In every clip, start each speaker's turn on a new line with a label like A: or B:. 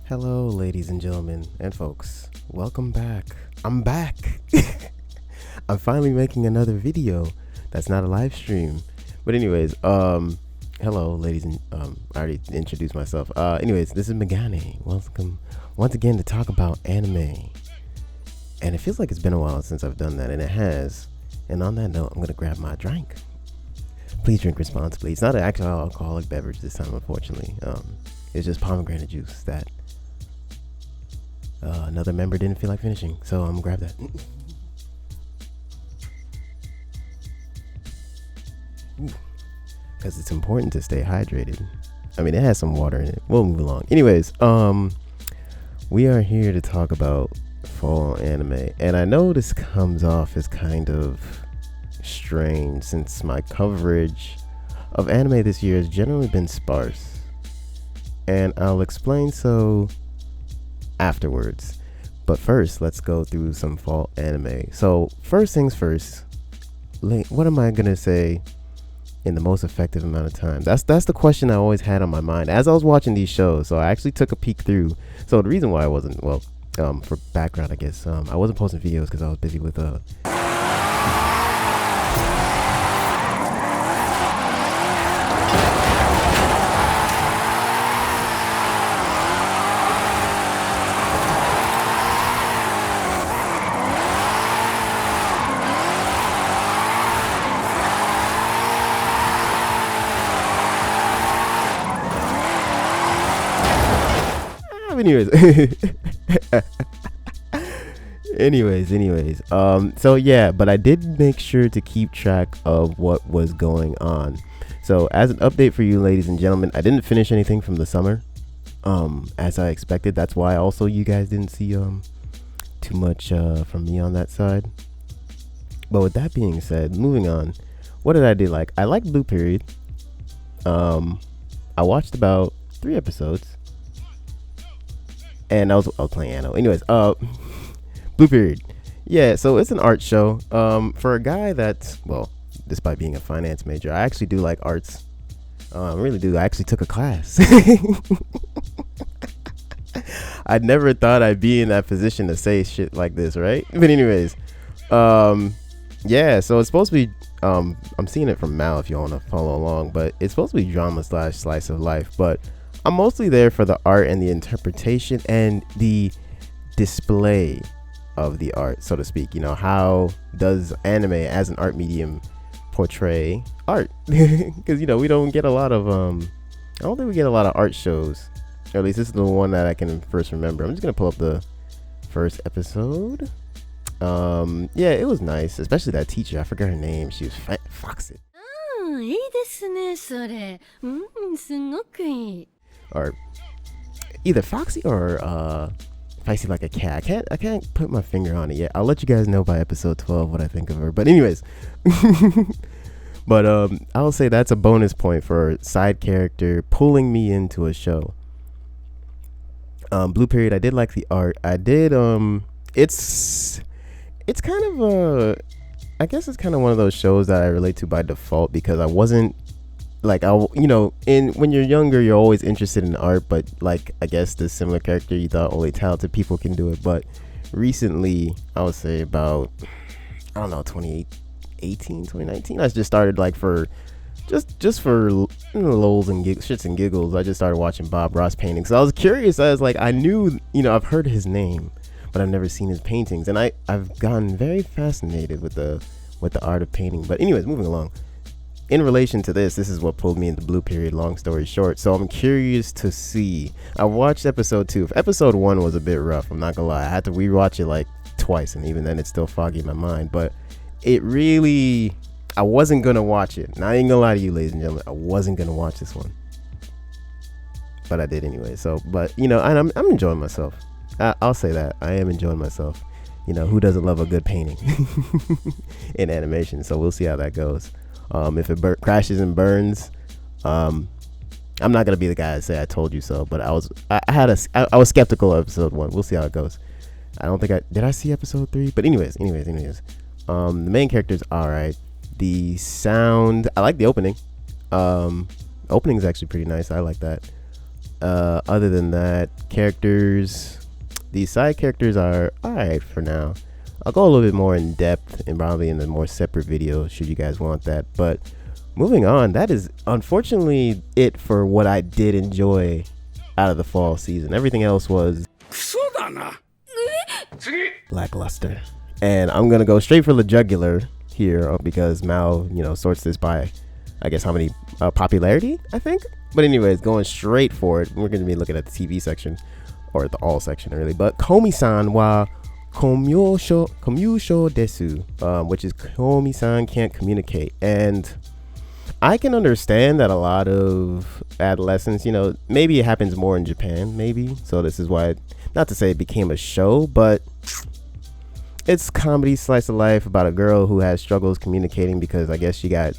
A: Hello, ladies and gentlemen, and folks. Welcome back. I'm back. I'm finally making another video that's not a live stream. But anyways, hello, ladies and I already introduced myself. Anyways, this is Megane. Welcome once again to talk about anime. And it feels like it's been a while since I've done that, and it has. And on that note, I'm gonna grab my drink. Please drink responsibly. It's not an actual alcoholic beverage this time, unfortunately. It's just pomegranate juice that another member didn't feel like finishing, so I'm gonna grab that. Because it's important to stay hydrated. I mean, it has some water in it. We'll move along. Anyways, we are here to talk about fall anime, and I know this comes off as kind of strange since my coverage of anime this year has generally been sparse, and I'll explain so afterwards. But first, let's go through some fall anime. So first things first, what am I gonna say in the most effective amount of time? That's the question I always had on my mind as I was watching these shows. So I actually took a peek through. So the reason why I wasn't, for background, I guess, I wasn't posting videos because I was busy with anyways, so yeah, but I did make sure to keep track of what was going on. So as an update for you, ladies and gentlemen, I didn't finish anything from the summer, as I expected. That's why also you guys didn't see too much from me on that side. But with that being said, moving on, what did I do? I liked Blue Period. I watched about 3 episodes. And I was playing Anno. Anyways, Blue Period. Yeah, so it's an art show. For a guy that's, despite being a finance major, I actually do like arts. I really do. I actually took a class. I never thought I'd be in that position to say shit like this, right? But anyways, yeah, so it's supposed to be, I'm seeing it from Mal if you want to follow along, but it's supposed to be drama / slice of life, but I'm mostly there for the art and the interpretation and the display of the art, so to speak. You know, how does anime as an art medium portray art? Because, you know, we don't get a lot of, I don't think we get a lot of art shows. Or at least this is the one that I can first remember. I'm just going to pull up the first episode. Yeah, it was nice, especially that teacher. I forgot her name. She was Foxy. Or either Foxy or Feisty like a cat. I can't put my finger on it yet. I'll let you guys know by episode 12 what I think of her. But anyways, but I'll say that's a bonus point for a side character pulling me into a show. Blue Period, I did like the art. I did it's kind of I guess it's kind of one of those shows that I relate to by default, because I wasn't when you're younger, you're always interested in art, but I guess the similar character, you thought only talented people can do it. But recently, I would say about, 2018, 2019, I just started for just for lols and shits and giggles. I just started watching Bob Ross paintings. So I was curious. I was I knew, I've heard his name, but I've never seen his paintings, and I've gotten very fascinated with the art of painting. But anyways, moving along. In relation to this is what pulled me into Blue Period, long story short. So I'm curious to see. I watched episode 2. Episode 1 was a bit rough, I'm not gonna lie. I had to rewatch it twice, and even then it's still foggy in my mind. But it really, I wasn't gonna watch it. Not even gonna lie to you, ladies and gentlemen, I wasn't gonna watch this one, but I did anyway. So, but and I'm enjoying myself. I'll say that I am enjoying myself. Who doesn't love a good painting in animation? So we'll see how that goes. If it crashes and burns, I'm not gonna be the guy to say I told you so, but I was skeptical of episode 1. We'll see how it goes. I don't think did I see episode 3, but anyways, the main character's all right. The sound, I like the opening. Opening is actually pretty nice. I like that. Other than that, these side characters are alright for now. I'll go a little bit more in depth and probably in a more separate video should you guys want that. But moving on, that is unfortunately it for what I did enjoy out of the fall season. Everything else was lackluster. And I'm gonna go straight for the jugular here because Mao, sorts this by, I guess, how many popularity, I think. But anyways, going straight for it, we're gonna be looking at the TV section, or the all section really. But Komi-san wa komyusho desu, which is Komi-san can't communicate. And I can understand that a lot of adolescents, maybe it happens more in Japan, maybe. So this is why, not to say it became a show, but it's comedy slice of life about a girl who has struggles communicating because I guess she got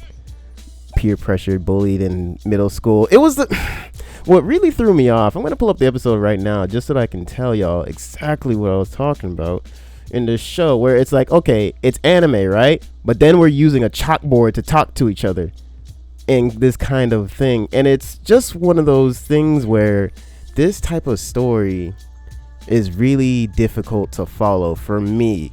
A: peer pressured, bullied in middle school. It was what really threw me off. I'm going to pull up the episode right now just so that I can tell y'all exactly what I was talking about in this show, where it's like, okay, it's anime, right? But then we're using a chalkboard to talk to each other in this kind of thing. And it's just one of those things where this type of story is really difficult to follow for me,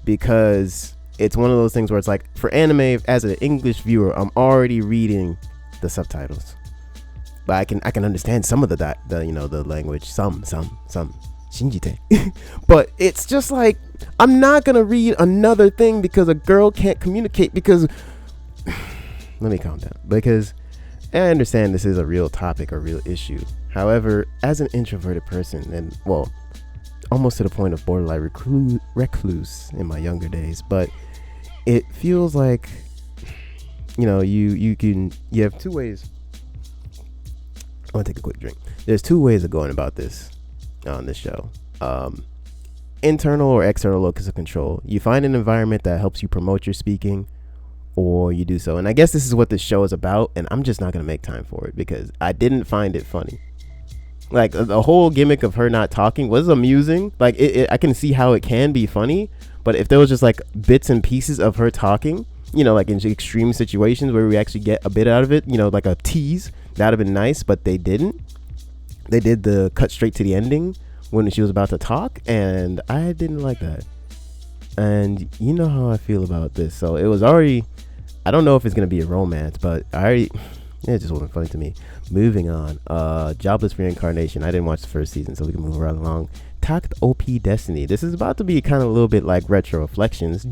A: because it's one of those things where it's like, for anime, as an English viewer, I'm already reading the subtitles, but I can understand some of the language, some shinjite. But it's just like, I'm not gonna read another thing because a girl can't communicate. Because let me calm down, because I understand this is a real topic or real issue. However, as an introverted person, and well, almost to the point of borderline recluse in my younger days, but it feels like, you have two ways. I want to take a quick drink. There's two ways of going about this on this show. Internal or external locus of control. You find an environment that helps you promote your speaking, or you do so. And I guess this is what this show is about, and I'm just not going to make time for it because I didn't find it funny. Like, the whole gimmick of her not talking was amusing. Like, I can see how it can be funny, but if there was just like bits and pieces of her talking, like in extreme situations where we actually get a bit out of it, like a tease, that'd have been nice. But they didn't. They did the cut straight to the ending when she was about to talk, and I didn't like that. And you know how I feel about this, so it was already, I don't know if it's gonna be a romance, but it just wasn't funny to me. Moving on, Jobless Reincarnation. I didn't watch the first season, so we can move right along. Takt OP Destiny. This is about to be kind of a little bit like retro reflections.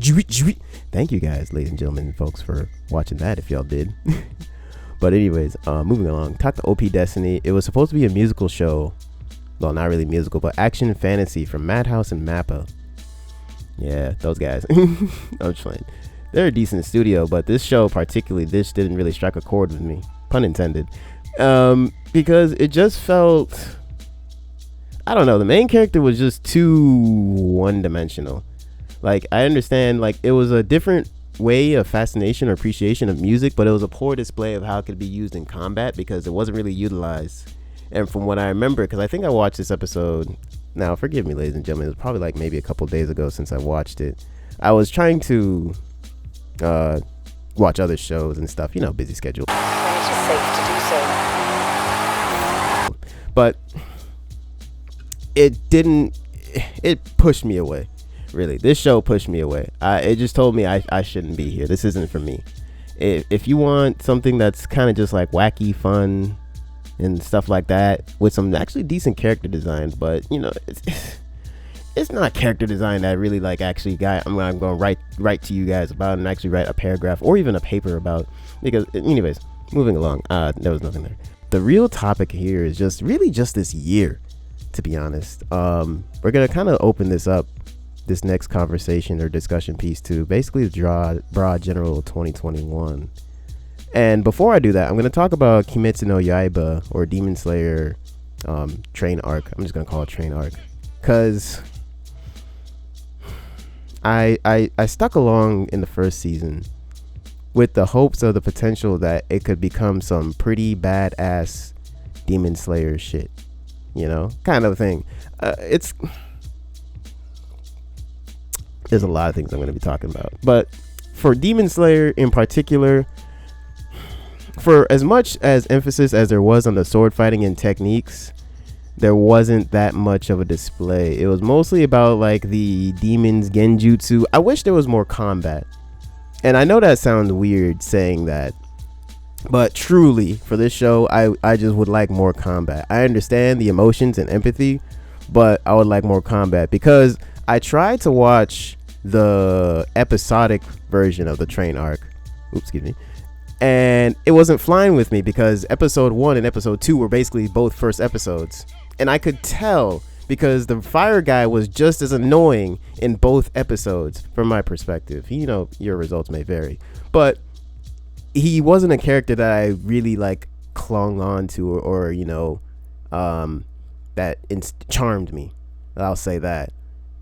A: Thank you guys, ladies and gentlemen and folks, for watching that, if y'all did. But anyways, moving along. Takt OP Destiny. It was supposed to be a musical show. Well, not really musical, but action fantasy from Madhouse and Mappa. Yeah, those guys. I'm just playing. They're a decent studio, but this show particularly, this didn't really strike a chord with me. Pun intended. Because it just felt, I don't know, the main character was just too one-dimensional. Like, I understand, like, it was a different way of fascination or appreciation of music, but it was a poor display of how it could be used in combat because it wasn't really utilized. And from what I remember, because I think I watched this episode, now forgive me, ladies and gentlemen, it was probably like maybe a couple days ago since I watched it. I was trying to watch other shows and stuff, busy schedule.
B: When it is safe to do so.
A: But it pushed me away. Really, this show pushed me away. It just told me I shouldn't be here. This isn't for me. If you want something that's kind of just like wacky fun and stuff like that with some actually decent character design, but it's not character design that really like actually I'm going to write to you guys about and actually write a paragraph or even a paper about, because anyways, moving along, there was nothing there. The real topic here is just this year, to be honest. We're going to kind of open this next conversation or discussion piece to basically the broad general 2021. And before I do that, I'm going to talk about Kimetsu no Yaiba, or Demon Slayer train arc. I'm just going to call it train arc, because I stuck along in the first season with the hopes of the potential that it could become some pretty badass Demon Slayer shit, kind of thing. There's a lot of things I'm going to be talking about, but for Demon Slayer in particular, for as much as emphasis as there was on the sword fighting and techniques, there wasn't that much of a display. It was mostly about like the demons genjutsu. I wish there was more combat. And I know that sounds weird saying that, but truly for this show, I just would like more combat. I understand the emotions and empathy, but I would like more combat, because I tried to watch the episodic version of the train arc. Oops, excuse me. And it wasn't flying with me, because episode 1 and episode 2 were basically both first episodes. And I could tell, because the fire guy was just as annoying in both episodes from my perspective. You know, your results may vary, but he wasn't a character that I really like clung on to, or you know, that charmed me. I'll say that.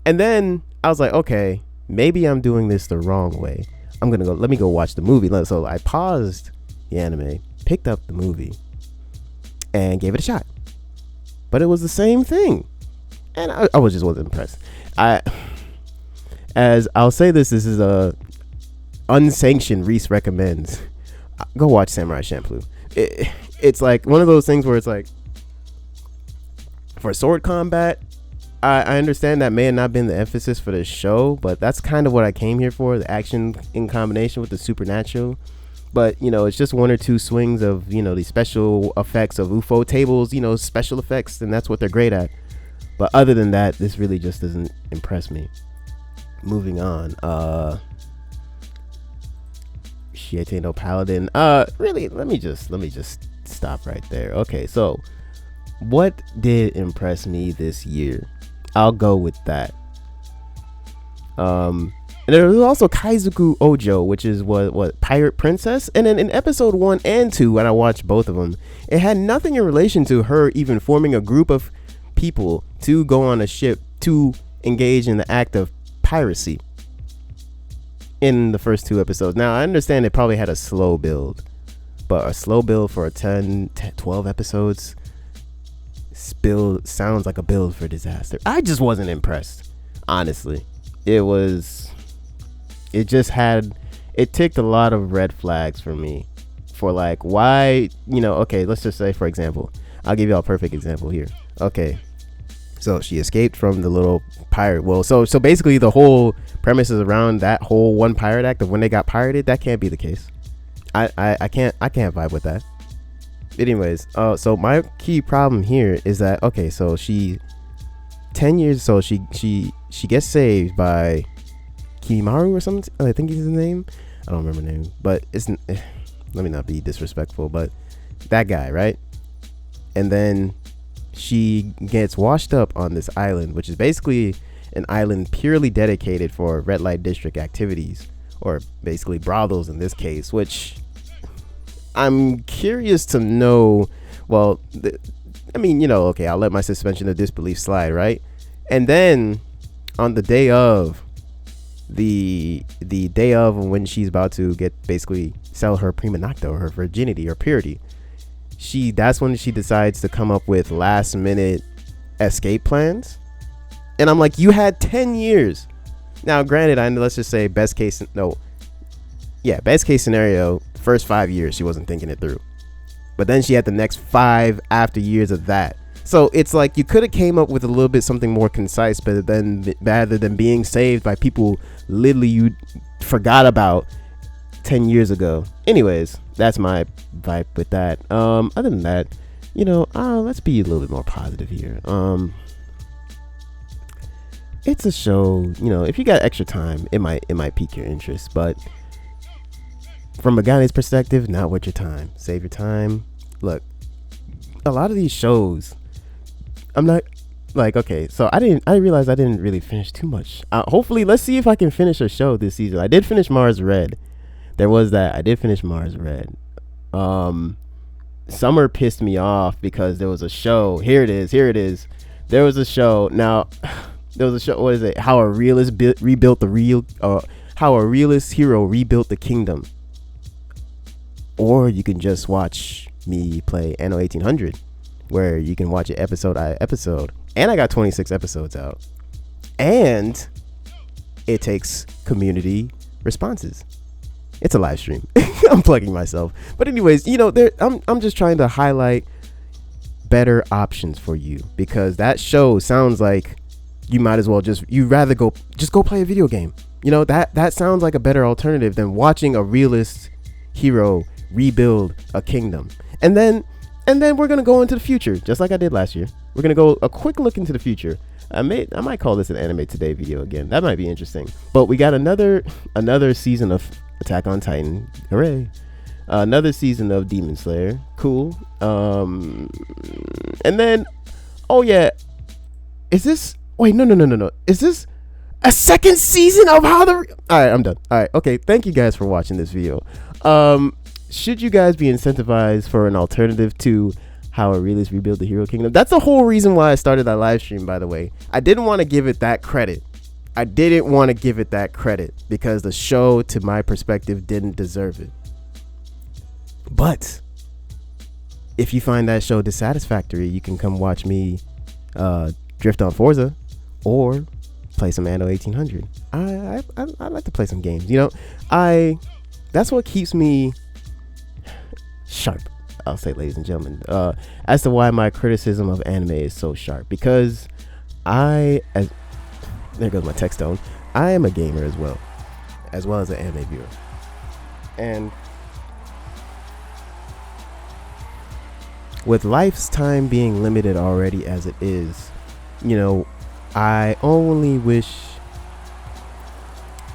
A: And then I was like, okay, maybe I'm doing this the wrong way. Let me go watch the movie. So I paused the anime, picked up the movie, and gave it a shot. But it was the same thing, and I wasn't impressed. I'll say this is a unsanctioned Reese recommends. Go watch Samurai Champloo. It's like one of those things where it's like, for sword combat, I understand that may have not been the emphasis for this show, but that's kind of what I came here for, the action in combination with the supernatural. But, you know, it's just one or two swings of, you know, the special effects of UFO tables, you know, special effects, and that's what they're great at. But other than that, this really just doesn't impress me. Moving on. Shiete no Paladin. Really, let me just stop right there. Okay, so what did impress me this year? I'll go with that. And there was also Kaizoku Ojo, which is what Pirate Princess. And then in episode 1 and 2, when I watched both of them, it had nothing in relation to her even forming a group of people to go on a ship to engage in the act of piracy in the first 2 episodes. Now, I understand it probably had a slow build, but a slow build for a 12 episodes sounds like a build for disaster. I just wasn't impressed, honestly. It ticked a lot of red flags for me, for like, why, you know, okay, let's just say, for example, I'll give you a perfect example here. Okay, so she escaped from the little pirate. Well, so basically the whole premise is around that whole one pirate act of when they got pirated. That can't be the case. I can't vibe with that. Anyways, so my key problem here is that, okay, so she 10 years, so she gets saved by Kimaru or something. I think is his name. I don't remember the name, but let me not be disrespectful, but that guy, right? And then she gets washed up on this island, which is basically an island purely dedicated for red light district activities, or basically brothels in this case, which I'm curious to know. Well, I mean, you know, okay, I'll let my suspension of disbelief slide, right? And then on the day of when she's about to basically sell her prima nocta, or her virginity or purity, that's when she decides to come up with last minute escape plans. And I'm like, you had 10 years. Now, granted, let's just say best case scenario, first 5 years she wasn't thinking it through, but then she had the next 5 after years of that. So it's like you could have came up with a little bit something more concise, but then rather than being saved by people literally you forgot about 10 years ago. Anyways, that's my vibe with that. Other than that, you know, let's be a little bit more positive here. It's a show, you know, if you got extra time, it might pique your interest, but from Megane's perspective, not worth your time. Save your time. Look, a lot of these shows, I'm not like, okay, so I realized I didn't really finish too much. Hopefully, let's see if I can finish a show this season. I did finish Mars Red. There was that. I did finish Mars Red. Summer pissed me off because there was a show. Here it is. There was a show. Now, there was a show. What is it? How a realist how a realist hero rebuilt the kingdom. Or you can just watch me play Anno 1800, where you can watch it episode by episode. And I got 26 episodes out. And it takes community responses. It's a live stream. I'm plugging myself. But anyways, I'm just trying to highlight better options for you, because that show sounds like you might as well you'd rather go play a video game. That sounds like a better alternative than watching a realist hero rebuild a kingdom. And then we're gonna go into the future, just like I did last year. We're gonna go a quick look into the future. I might call this an Anime Today video again. That might be interesting. But we got another season of Attack on Titan. Hooray. Another season of Demon Slayer. Cool. And then, oh yeah, is this? Wait, no. Is this a second season of How the? All right, I'm done. All right, okay. Thank you guys for watching this video. Should you guys be incentivized for an alternative to How a Realist Rebuild the Hero Kingdom? That's the whole reason why I started that live stream, by the way. I didn't want to give it that credit. Because the show, to my perspective, didn't deserve it. But if you find that show dissatisfactory, you can come watch me drift on Forza or play some Anno 1800. I like to play some games. That's what keeps me sharp, I'll say, ladies and gentlemen, as to why my criticism of anime is so sharp. Because there goes my text tone. I am a gamer as well as an anime viewer. And with life's time being limited already as it is, I only wish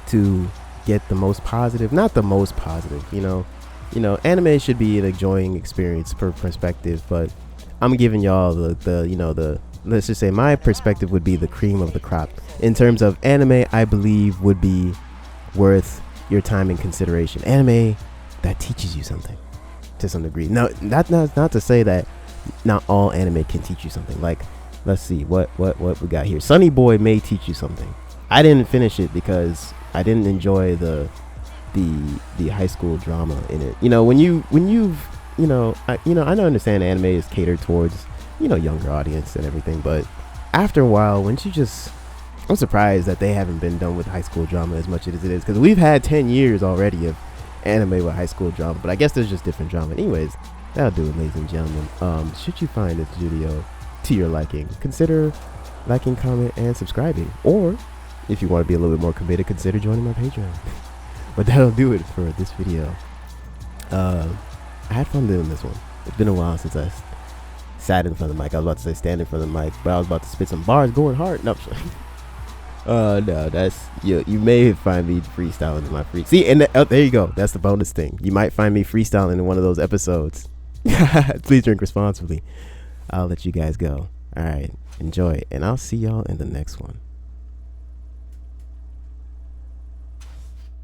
A: to get the most positive, not the most positive, anime should be an enjoying experience per perspective, but I'm giving y'all the let's just say my perspective would be the cream of the crop in terms of anime. I believe would be worth your time and consideration. Anime that teaches you something to some degree. Now, that's not to say that not all anime can teach you something. Like, let's see what we got here. Sunny Boy may teach you something. I didn't finish it because I didn't enjoy the high school drama in it. I understand anime is catered towards younger audience and everything, but after a while, I'm surprised that they haven't been done with high school drama as much as it is, because we've had 10 years already of anime with high school drama, but I guess there's just different drama. Anyways, that'll do it, ladies and gentlemen. Should you find this video to your liking, consider liking, comment, and subscribing, or if you want to be a little bit more committed, consider joining my Patreon. But that'll do it for this video. I had fun doing this one. It's been a while since I sat in front of the mic. I was about to say stand in front of the mic, but I was about to spit some bars going hard. No, no, that's you may find me freestyling in my free. See, and there you go. That's the bonus thing. You might find me freestyling in one of those episodes. Please drink responsibly. I'll let you guys go. All right, enjoy, and I'll see y'all in the next one.